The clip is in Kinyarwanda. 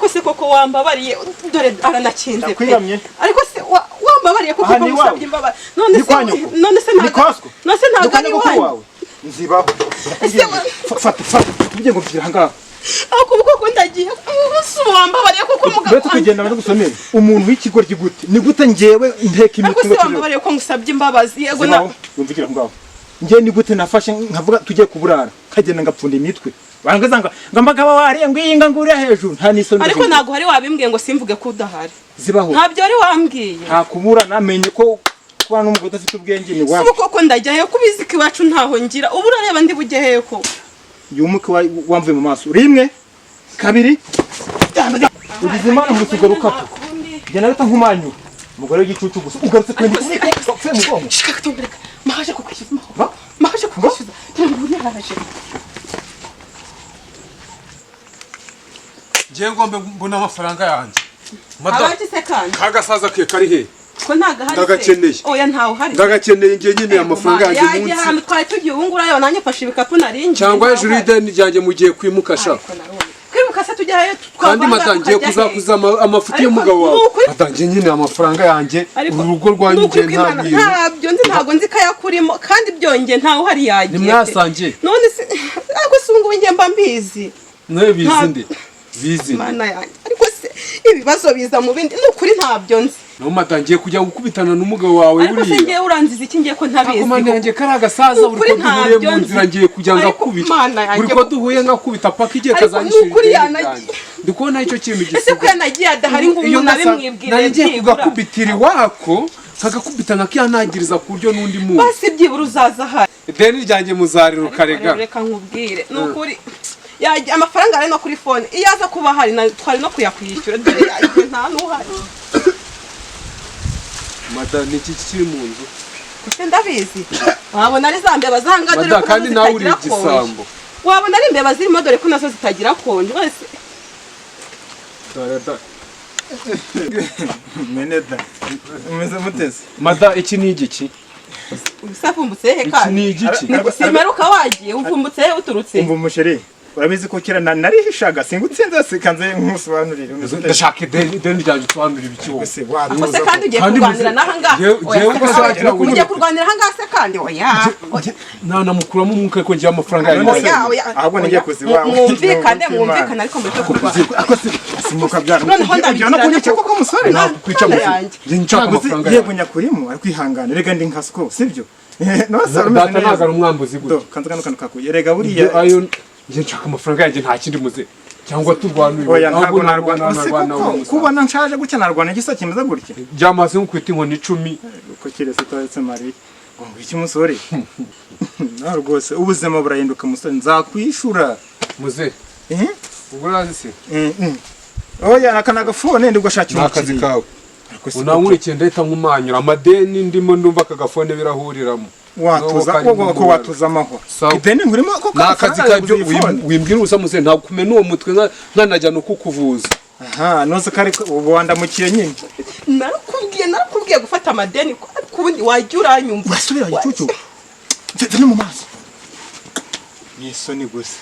ariko se koko wambabariye dore aranakinze pe ariko se wambabariye koko musabye imbabare none se ntago ari wawe nzibaho fata tujye ngo byira ngaho ako koko ndagiye wambabariye koko mugabo bete kugenda bari gusomera umuntu w'ikigoryi gute ni gute ngewe inteka imitwe ngo wambabariye ko ngusabye imbabazi yego na yumvikira ngaho nge ni gute nafashe nkavuga tujye kuburara kagenda ngapfunda imitwe barangazanga ngambagaba wariye ngwiyinga nguriya hejuru nta nisoni ariko nago hari wabimbwiye ngo simvuge ko udahari zibaho ntabyo ari wambwiye nta kubura namenye ko kubana n'umugore afite ubwenge ni wawe koko ndajya he kubizika iwacu ntaho ngira ubu urareba ndi bujye he ko yumuke wamvuye mu maso rimwe kabiri ubizima no musugaruka jya nareta nkumanyu umugore w'igicucu gusa ugarutse kandi fe mu gomo shikatumbereka mahaje kukwishyuza mahaje kukwishyuza nguri haraje ngiye ngombe mbona amafaranga yanjye abati se kandi kagasaza ke kari he ko ntagahari ndagakeneye oya ntaho hari ndagakeneye ngiye nyine amafaranga yanjye munsi yaje hano twari tugiye ubungura yo nanye fashe ibikapu narinje cyangwa hejuru y'ideni ryanjye mugiye kwimukasha kwimuka se tujyayo kandi matangiye kuzakuza amafuti y'umugabo wawe matangiye nyine amafaranga yanjye urugo rwanjye ntabyo nzi ntago nzi kayakurimo kandi byonge ntaho hari yagiye nimwasangiye none se ariko sungu nge mba mbizi mwe bizinde bizi mana yanjye ariko se ibibazo biza mu bindi n'ukuri ntabyo nzi no matangiye kujya gukubitana n'umugabo wawe ariko se ngiye uranziza iki ngiye ko ntabizi ako mane yanjye karagasaza uri ko duhuye mu nzira ngiye kujya ngakubita uri ko duhuye ngakubita paka igiye kazanyishije n'ukuri yanagiye ndikubona icyo kintu gisigaye ese ko yanagiye adahari ngo umuntu abimwibwire ngiye kugakubitira wako kagakubita nkakiyanagiriza ku buryo n'undi muntu basi byibura uzaza hari ideni ryanjye muzarira ukarega reka nkubwire n'ukuri yaje amafaranga ari no kuri phone iyaza kuba hari twari no kuyakwishyura dore yaje nta nuhari mada niki kiri mu nzu kuko ndabizi wabona ari zambe bazanga dore ko kandi nawe uri igisambo wabona ari imbeba zirimo dore ko nazo zitagira konje wese dore meneda umeze mutese mada iki ni igiki usafumbutse he kandi ni igiki simeruka wagiye uvumbutse he uturutse umva umusheri urabizi ko kera narihishaga singutsinze sikanze nk'umusobanurire ndashaka ideni ryanjye usobanurira ibiki wowe akose kandi ugiye kurwanira naha ngaha ugiye kurwanira aha ngaha se kandi oya namukuramo umwuka ko ngiye amafaranga yanjye ahubwo ngiye kuziwa mwumvikane ariko muri kurwana simuka byara noneho ndabigira koko musore nakwica mu nshaka amafaranga yego nyakurimo ari kwihangana rega ndi nkasiko sibyo data ntago ari umwambuzi gusa kanza kano kakuye rega buriya ayo ngiye nshaka amafaranga yanjye nta kindi muze cyangwa turwanira oya ntabwo narwana kubona nshaje gutya narwana igisa kimeze gutya byamaze nko kwita inkoni 10 uko kirese twetse mari ngo iki musore na rwose ubuzima burahinduka musore nzakwishura muze uburazi se oya nakanaga phone ndi gushakira akazi kawe unamurikiye ndahita nkumanyura amadeni ndimo ndumva akagafone birahuriramo watuza amahwa ideni nkurimo ko nakazi kabyo wimbwira ubusa muze ntabwo kumena uwo mutwe nkanajya no kukuvuza aha noze kare ubandamukiye nyine narakubwiye gufata amadeni kubundi wajya uranyumva wasubira icucu tete no mu maso yeso ni gusa